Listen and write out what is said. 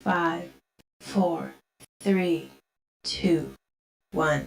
5 4 3 2 1